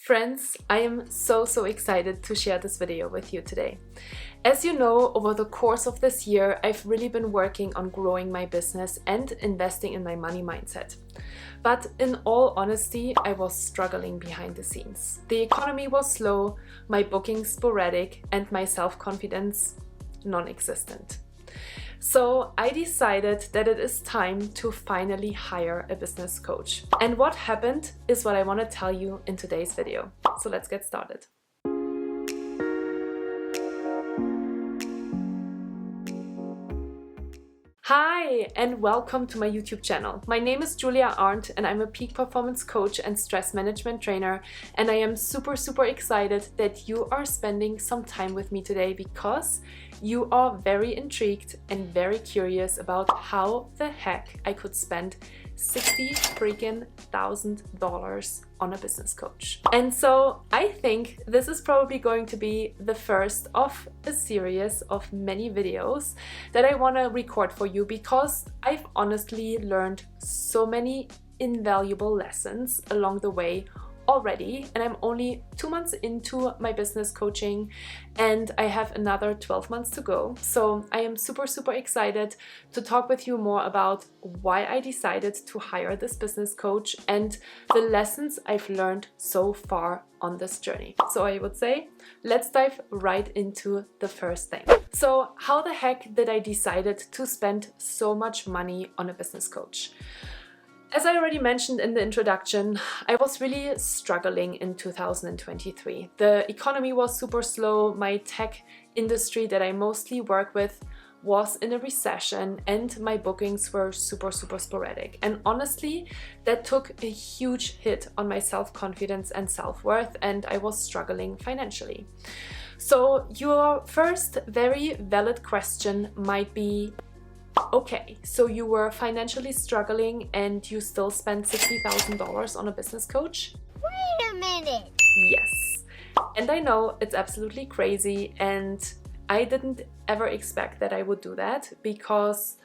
Friends, I am so excited to share this video with you today. As you know, over the course of this year, I've really been working on growing my business and investing in my money mindset. But in all honesty, I was struggling behind the scenes. The economy was slow, my bookings sporadic, and my self-confidence non-existent. So I decided that it is time to finally hire a business coach. And what happened is what I want to tell you in today's video. So let's get started. Hi and welcome to my YouTube channel. My name is Julia Arndt and I'm a peak performance coach and stress management trainer, and I am super excited that you are spending some time with me today because you are very intrigued and very curious about how the heck I could spend $60,000 on a business coach. And so I think this is probably going to be the first of a series of many videos that I want to record for you, because I've honestly learned so many invaluable lessons along the way already, and I'm only 2 months into my business coaching and I have another 12 months to go. So I am super excited to talk with you more about why I decided to hire this business coach and the lessons I've learned so far on this journey. So I would say, let's dive right into the first thing. So how the heck did I decide to spend so much money on a business coach? As I already mentioned in the introduction, I was really struggling in 2023. The economy was super slow, my tech industry that I mostly work with was in a recession, and my bookings were super sporadic. And honestly, that took a huge hit on my self-confidence and self-worth, and I was struggling financially. So your first very valid question might be, okay, so you were financially struggling and you still spent $60,000 on a business coach? Wait a minute! Yes. And I know it's absolutely crazy, and I didn't ever expect that I would do that, because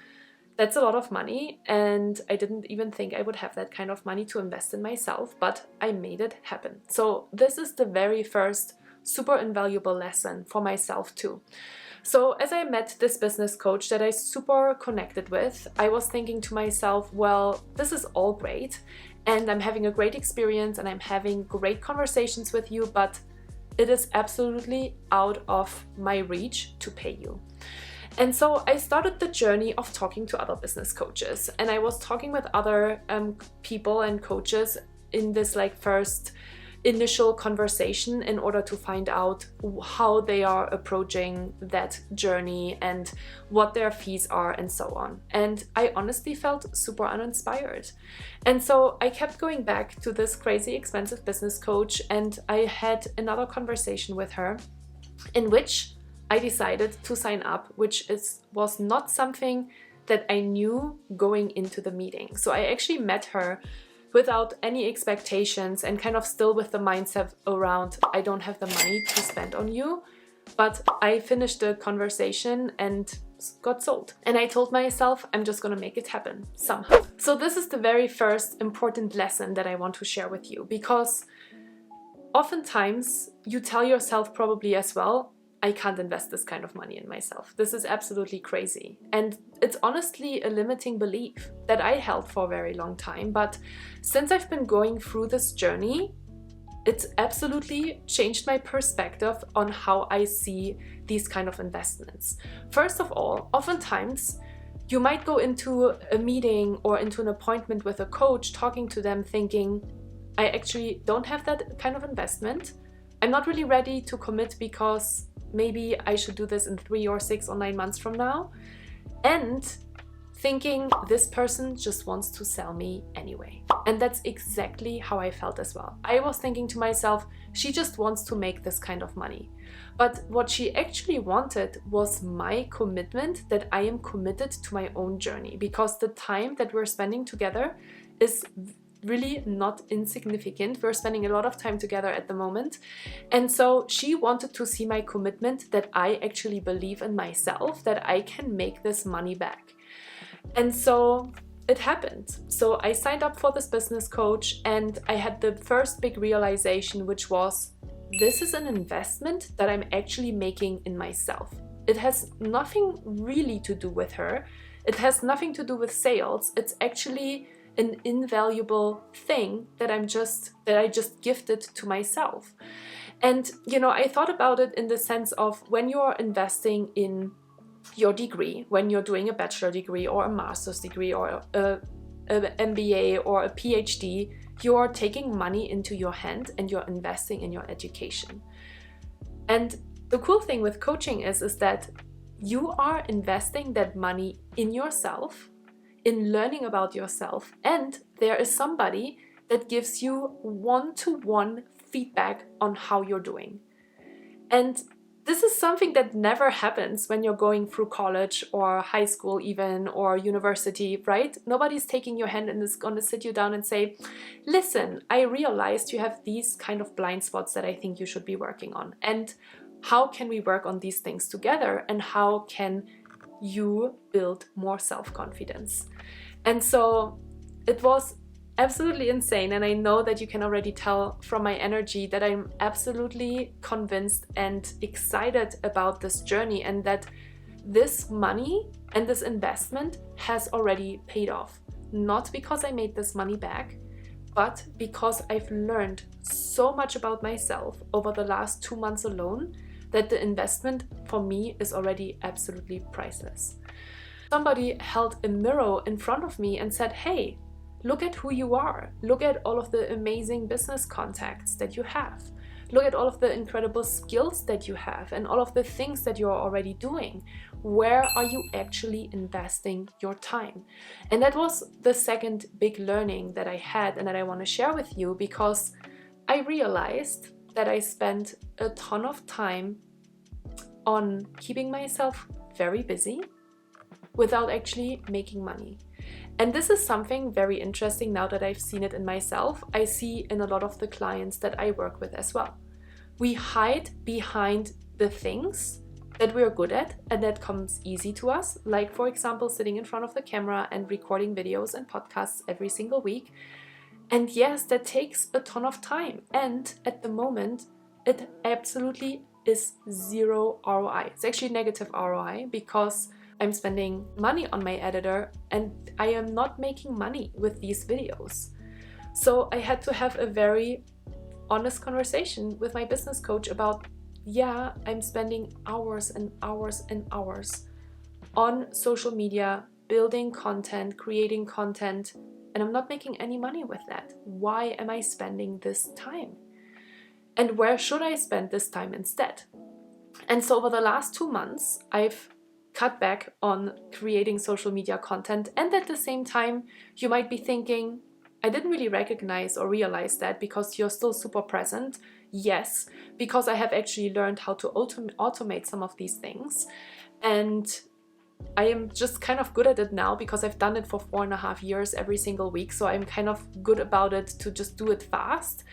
that's a lot of money and I didn't even think I would have that kind of money to invest in myself, but I made it happen. So this is the very first super invaluable lesson for myself too. So as I met this business coach that I super connected with, I was thinking to myself, well, this is all great and I'm having a great experience and I'm having great conversations with you, but it is absolutely out of my reach to pay you. And so I started the journey of talking to other business coaches, and I was talking with other people and coaches in this first initial conversation in order to find out how they are approaching that journey and what their fees are and so on. And I honestly felt super uninspired. And so I kept going back to this crazy expensive business coach, and I had another conversation with her in which I decided to sign up, which was not something that I knew going into the meeting. So I actually met her without any expectations and kind of still with the mindset around, I don't have the money to spend on you. But I finished the conversation and got sold. And I told myself, I'm just gonna make it happen somehow. So this is the very first important lesson that I want to share with you, because oftentimes you tell yourself probably as well, I can't invest this kind of money in myself. This is absolutely crazy. And it's honestly a limiting belief that I held for a very long time. But since I've been going through this journey, it's absolutely changed my perspective on how I see these kind of investments. First of all, oftentimes you might go into a meeting or into an appointment with a coach, talking to them thinking, I actually don't have that kind of investment. I'm not really ready to commit because maybe I should do this in 3 or 6 or 9 months from now. And thinking this person just wants to sell me anyway. And that's exactly how I felt as well. I was thinking to myself, she just wants to make this kind of money. But what she actually wanted was my commitment, that I am committed to my own journey, because the time that we're spending together is really not insignificant. We're spending a lot of time together at the moment. And so she wanted to see my commitment, that I actually believe in myself, that I can make this money back. And so it happened. So I signed up for this business coach, and I had the first big realization, which was, this is an investment that I'm actually making in myself. It has nothing really to do with her. It has nothing to do with sales. It's actually an invaluable thing that I just gifted to myself. And I thought about it in the sense of, when you're investing in your degree, when you're doing a bachelor degree or a master's degree or a MBA or a PhD, you're taking money into your hand and you're investing in your education. And the cool thing with coaching is that you are investing that money in yourself, in learning about yourself, and there is somebody that gives you one-to-one feedback on how you're doing. And this is something that never happens when you're going through college or high school even, or university, right? Nobody's taking your hand and is going to sit you down and say, listen, I realized you have these kind of blind spots that I think you should be working on. And how can we work on these things together? And how can you build more self-confidence? And so it was absolutely insane. And I know that you can already tell from my energy that I'm absolutely convinced and excited about this journey, and that this money and this investment has already paid off. Not because I made this money back, but because I've learned so much about myself over the last 2 months alone, that the investment for me is already absolutely priceless. Somebody held a mirror in front of me and said, hey, look at who you are. Look at all of the amazing business contacts that you have. Look at all of the incredible skills that you have and all of the things that you're already doing. Where are you actually investing your time? And that was the second big learning that I had and that I want to share with you, because I realized that I spent a ton of time on keeping myself very busy without actually making money. And this is something very interesting now that I've seen it in myself. I see in a lot of the clients that I work with as well. We hide behind the things that we're good at and that comes easy to us, like for example sitting in front of the camera and recording videos and podcasts every single week. And yes, that takes a ton of time, and at the moment it absolutely is zero ROI. It's actually negative ROI, because I'm spending money on my editor and I am not making money with these videos. So I had to have a very honest conversation with my business coach about, yeah, I'm spending hours and hours and hours on social media, building content, creating content, and I'm not making any money with that. Why am I spending this time? And where should I spend this time instead? And so over the last 2 months, I've cut back on creating social media content. And at the same time, you might be thinking, I didn't really recognize or realize that because you're still super present. Yes, because I have actually learned how to automate some of these things. And I am just kind of good at it now because I've done it for 4.5 years every single week. So I'm kind of good about it to just do it fast.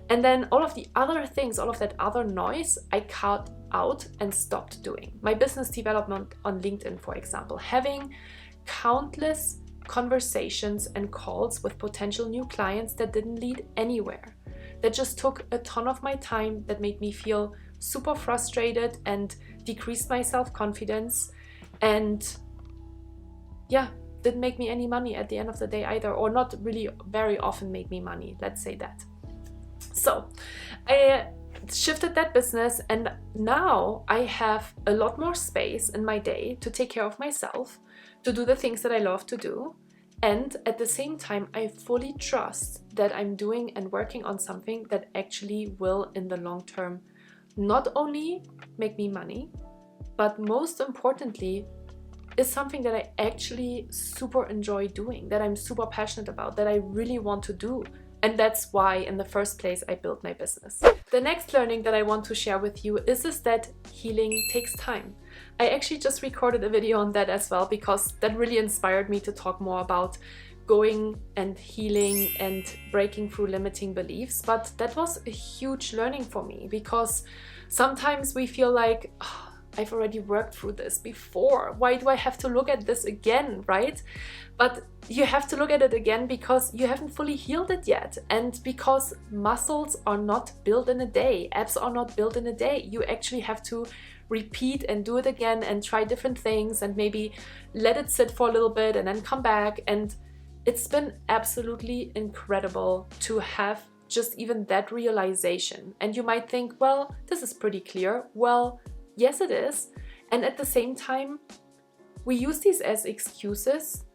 And then all of the other things, all of that other noise, I cut out and stopped doing. My business development on LinkedIn, for example, having countless conversations and calls with potential new clients that didn't lead anywhere, that just took a ton of my time, that made me feel super frustrated and decreased my self-confidence, and yeah, didn't make me any money at the end of the day either, or not really very often made me money, let's say that. So I shifted that business, and now I have a lot more space in my day to take care of myself, to do the things that I love to do. And at the same time, I fully trust that I'm doing and working on something that actually will, in the long term, not only make me money, but most importantly, is something that I actually super enjoy doing, that I'm super passionate about, that I really want to do. And that's why, in the first place, I built my business. The next learning that I want to share with you is that healing takes time. I actually just recorded a video on that as well, because that really inspired me to talk more about going and healing and breaking through limiting beliefs. But that was a huge learning for me, because sometimes we feel like, oh, I've already worked through this before. Why do I have to look at this again, right? But you have to look at it again because you haven't fully healed it yet. And because muscles are not built in a day, abs are not built in a day. You actually have to repeat and do it again and try different things and maybe let it sit for a little bit and then come back. And it's been absolutely incredible to have just even that realization. And you might think, well, this is pretty clear. Well, yes, it is. And at the same time, we use these as excuses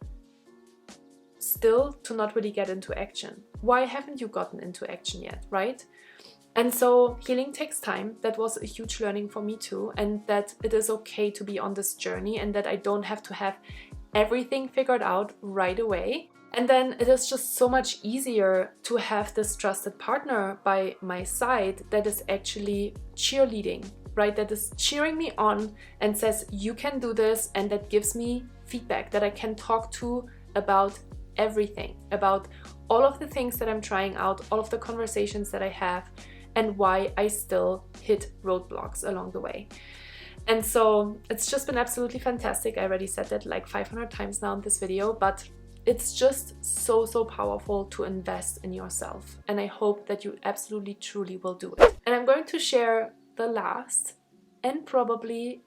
still to not really get into action. Why haven't you gotten into action yet, right? And so healing takes time. That was a huge learning for me too. And that it is okay to be on this journey and that I don't have to have everything figured out right away. And then it is just so much easier to have this trusted partner by my side that is actually cheerleading, right? That is cheering me on and says, you can do this, and that gives me feedback that I can talk to about everything, about all of the things that I'm trying out, all of the conversations that I have, and why I still hit roadblocks along the way. And so it's just been absolutely fantastic. I already said that like 500 times now in this video, but it's just so powerful to invest in yourself. And I hope that you absolutely, truly will do it. And I'm going to share the last and probably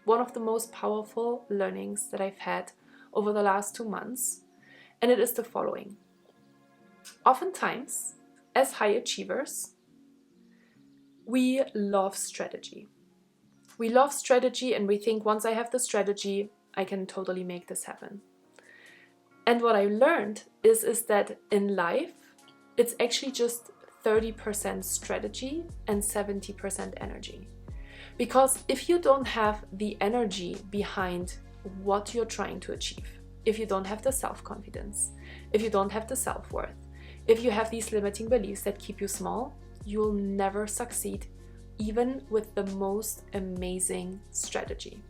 one of the most powerful learnings that I've had over the last 2 months. And it is the following. Oftentimes, as high achievers, we love strategy. We love strategy and we think once I have the strategy, I can totally make this happen. And what I learned is that in life, it's actually just 30% strategy and 70% energy. Because if you don't have the energy behind what you're trying to achieve, if you don't have the self-confidence, if you don't have the self-worth, if you have these limiting beliefs that keep you small, you'll never succeed, even with the most amazing strategy.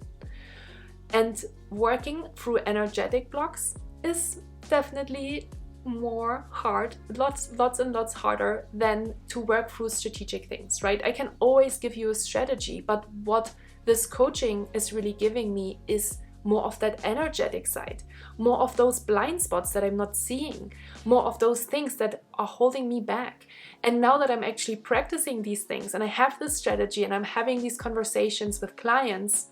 And working through energetic blocks is definitely more hard, lots and lots harder than to work through strategic things, right? I can always give you a strategy, but what this coaching is really giving me is more of that energetic side, more of those blind spots that I'm not seeing, more of those things that are holding me back. And now that I'm actually practicing these things and I have this strategy and I'm having these conversations with clients,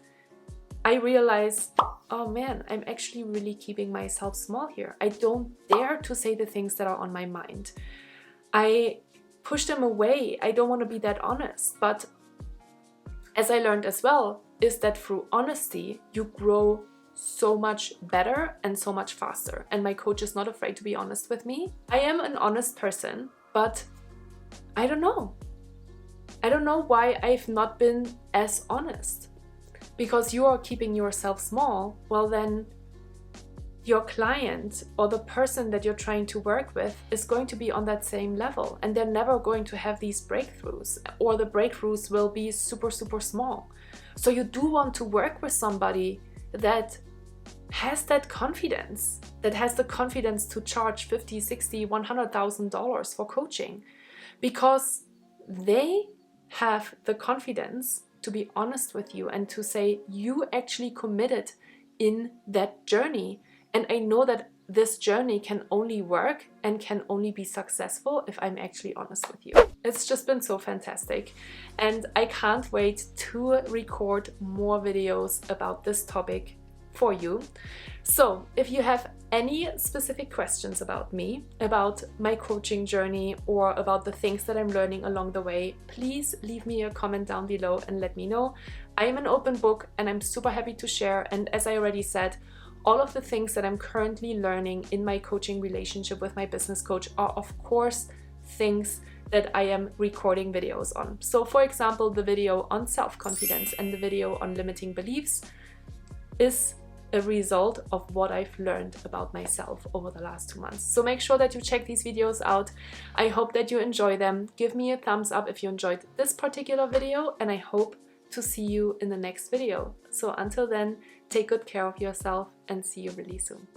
I realize, oh man, I'm actually really keeping myself small here. I don't dare to say the things that are on my mind. I push them away. I don't want to be that honest. But as I learned as well, is that through honesty, you grow so much better and so much faster. And my coach is not afraid to be honest with me. I am an honest person, but I don't know. I don't know why I've not been as honest. Because you are keeping yourself small, well then your client or the person that you're trying to work with is going to be on that same level, and they're never going to have these breakthroughs, or the breakthroughs will be super small. So you do want to work with somebody that has that confidence, that has the confidence to charge $50,000, $60,000, $100,000 for coaching, because they have the confidence to be honest with you and to say, you actually committed in that journey. And I know that this journey can only work and can only be successful if I'm actually honest with you. It's just been so fantastic. And I can't wait to record more videos about this topic for you. So if you have any specific questions about me, about my coaching journey, or about the things that I'm learning along the way, please leave me a comment down below and let me know. I am an open book and I'm super happy to share. And as I already said, all of the things that I'm currently learning in my coaching relationship with my business coach are, of course, things that I am recording videos on. So for example, the video on self-confidence and the video on limiting beliefs is a result of what I've learned about myself over the last 2 months. So make sure that you check these videos out. I hope that you enjoy them. Give me a thumbs up if you enjoyed this particular video, and I hope to see you in the next video. So until then, take good care of yourself and see you really soon.